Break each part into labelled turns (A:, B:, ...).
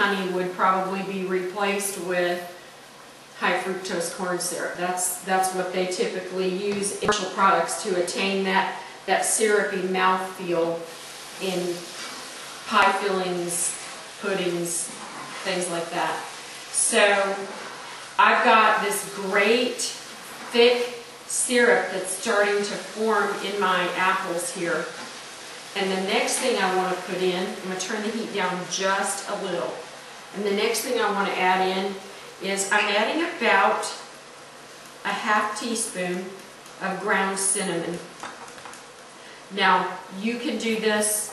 A: honey would probably be replaced with high fructose corn syrup. That's what they typically use in commercial products to attain that syrupy mouthfeel in pie fillings, puddings, things like that. So I've got this great thick syrup that's starting to form in my apples here. And the next thing I want to put in, I'm going to turn the heat down just a little. And the next thing I want to add in is I'm adding about a half teaspoon of ground cinnamon. Now, you can do this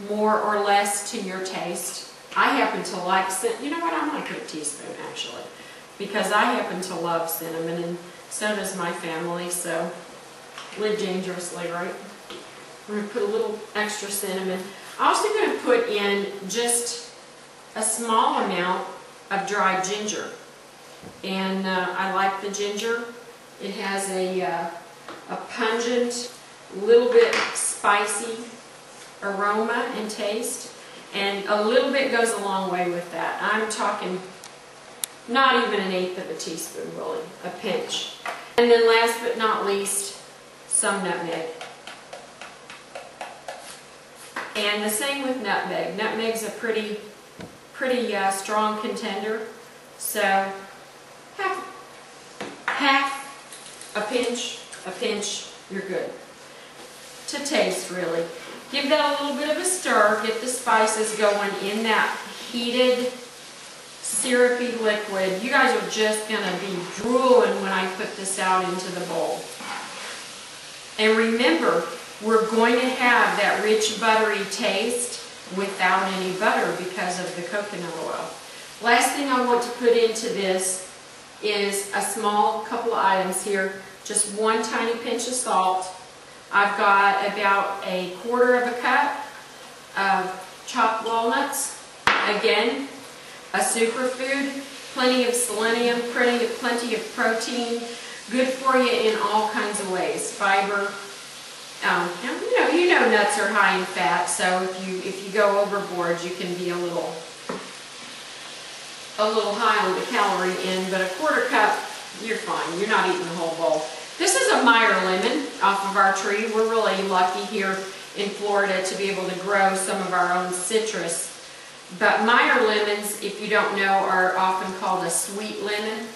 A: more or less to your taste. I happen to like cinnamon. You know what? I'm going to put a teaspoon actually, because I happen to love cinnamon, and so does my family. So live dangerously, right? We're going to put a little extra cinnamon. I'm also going to put in just a small amount of dried ginger, and I like the ginger. It has a pungent, little bit spicy aroma and taste, and a little bit goes a long way with that. I'm talking not even 1/8 of a teaspoon, really, a pinch. And then last but not least, some nutmeg. And the same with nutmeg. Nutmeg's a pretty strong contender, so half a pinch, you're good. To taste, really. Give that a little bit of a stir, get the spices going in that heated, syrupy liquid. You guys are just going to be drooling when I put this out into the bowl. And remember, we're going to have that rich, buttery taste without any butter because of the coconut oil. Last thing I want to put into this is a small couple of items here. Just one tiny pinch of salt. I've got about 1/4 of a cup of chopped walnuts. Again, a superfood, plenty of selenium, plenty of protein, good for you in all kinds of ways. Fiber. You know nuts are high in fat, so if you go overboard, you can be a little high on the calorie end. But a 1/4 cup, you're fine. You're not eating the whole bowl. This is a Meyer lemon off of our tree. We're really lucky here in Florida to be able to grow some of our own citrus. But Meyer lemons, if you don't know, are often called a sweet lemon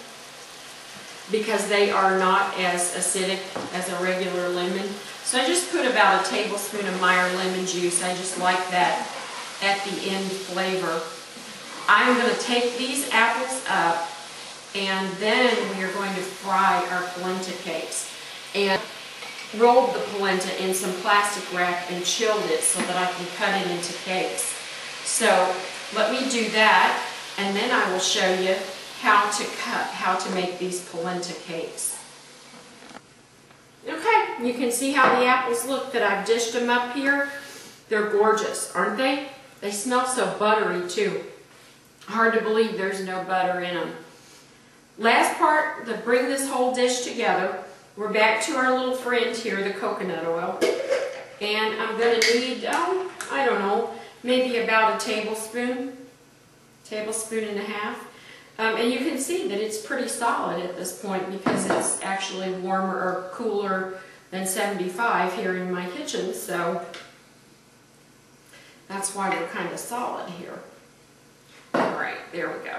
A: because they are not as acidic as a regular lemon. So I just put about a tablespoon of Meyer lemon juice. I just like that at the end flavor. I'm going to take these apples up, and then we are going to fry our polenta cakes. And rolled the polenta in some plastic wrap and chilled it so that I can cut it into cakes. So let me do that, and then I will show you how to make these polenta cakes. Okay, you can see how the apples look that I've dished them up here. They're gorgeous, aren't they? They smell so buttery too. Hard to believe there's no butter in them. Last part to bring this whole dish together, we're back to our little friend here, the coconut oil. And I'm going to need, I don't know, maybe about a tablespoon and a half. And you can see that it's pretty solid at this point because it's actually warmer or cooler than 75 here in my kitchen. So that's why we're kind of solid here. All right, there we go.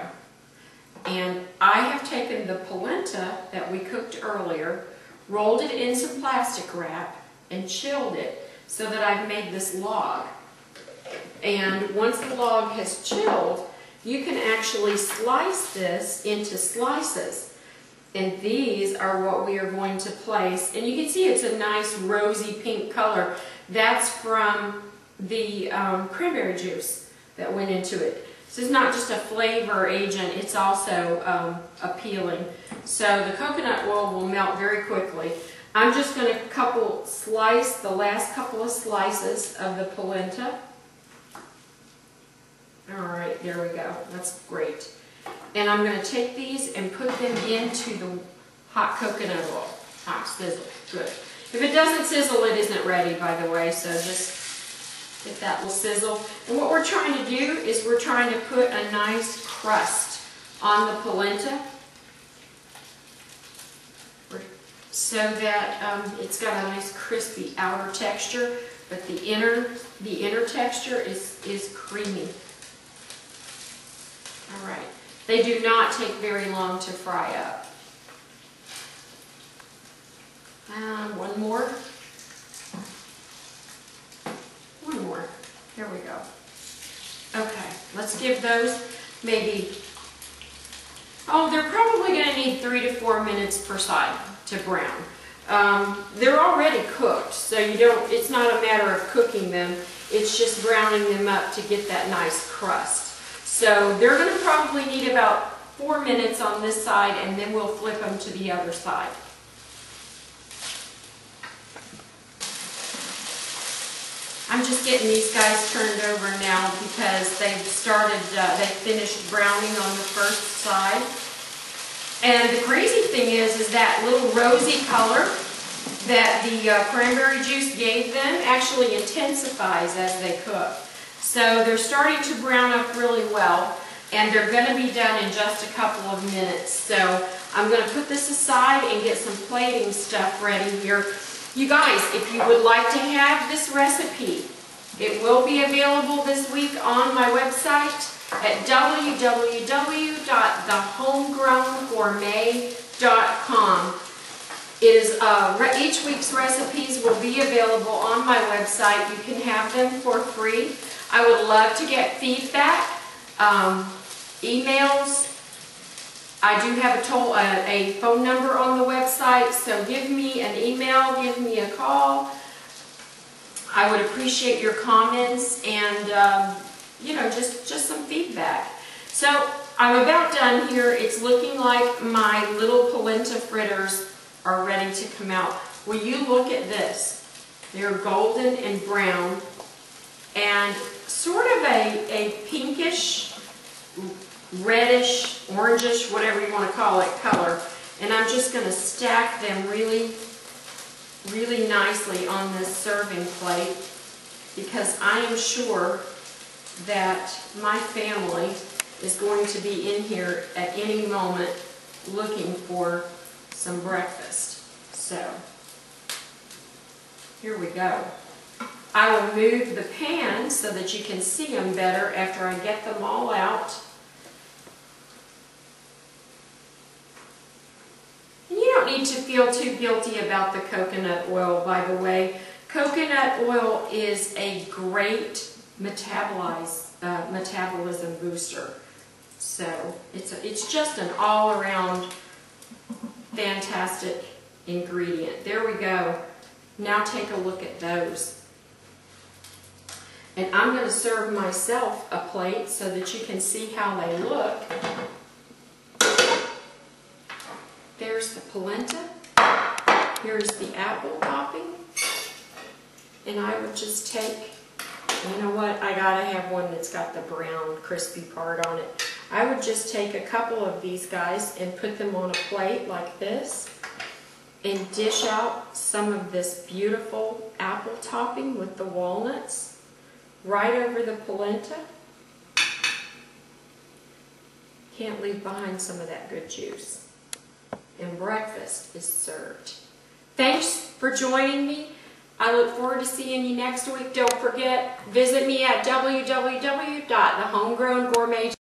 A: And I have taken the polenta that we cooked earlier, rolled it in some plastic wrap, and chilled it so that I've made this log. And once the log has chilled, you can actually slice this into slices. And these are what we are going to place. And you can see it's a nice rosy pink color. That's from the cranberry juice that went into it. This is not just a flavor agent, it's also appealing. So the coconut oil will melt very quickly. I'm just going to slice the last couple of slices of the polenta. Alright, there we go. That's great. And I'm going to take these and put them into the hot coconut oil. Hot sizzle. Good. If it doesn't sizzle, it isn't ready, by the way, so just Get that little sizzle. And what we're trying to do is we're trying to put a nice crust on the polenta so that it's got a nice crispy outer texture, but the inner texture is creamy. All right. They do not take very long to fry up. One more. One more. Here we go. Okay, let's give those maybe, they're probably going to need 3 to 4 minutes per side to brown. They're already cooked, so it's not a matter of cooking them. It's just browning them up to get that nice crust. So they're going to probably need about 4 minutes on this side, and then we'll flip them to the other side. I'm just getting these guys turned over now because they finished browning on the first side. And the crazy thing is that little rosy color that the cranberry juice gave them actually intensifies as they cook. So they're starting to brown up really well, and they're going to be done in just a couple of minutes. So I'm going to put this aside and get some plating stuff ready here. You guys, if you would like to have this recipe, it will be available this week on my website at www.thehomegrowngourmet.com. Each week's recipes will be available on my website. You can have them for free. I would love to get feedback, emails. I do have a phone number on the website, so give me an email, give me a call. I would appreciate your comments and, just some feedback. So I'm about done here. It's looking like my little polenta fritters are ready to come out. Will you look at this? They're golden and brown and sort of a pinkish, reddish, orangish, whatever you want to call it, color. And I'm just going to stack them really, really nicely on this serving plate because I am sure that my family is going to be in here at any moment looking for some breakfast. So, here we go. I will move the pan so that you can see them better after I get them all out. And you don't need to feel too guilty about the coconut oil, by the way. Coconut oil is a great metabolism booster. So it's just an all-around fantastic ingredient. There we go. Now take a look at those. And I'm going to serve myself a plate so that you can see how they look. There's the polenta. Here's the apple topping. And I would just take, you know what, I gotta have one that's got the brown crispy part on it. I would just take a couple of these guys and put them on a plate like this and dish out some of this beautiful apple topping with the walnuts right over the polenta. Can't leave behind some of that good juice. And breakfast is served. Thanks for joining me. I look forward to seeing you next week. Don't forget, visit me at www.thehomegrowngourmet.com.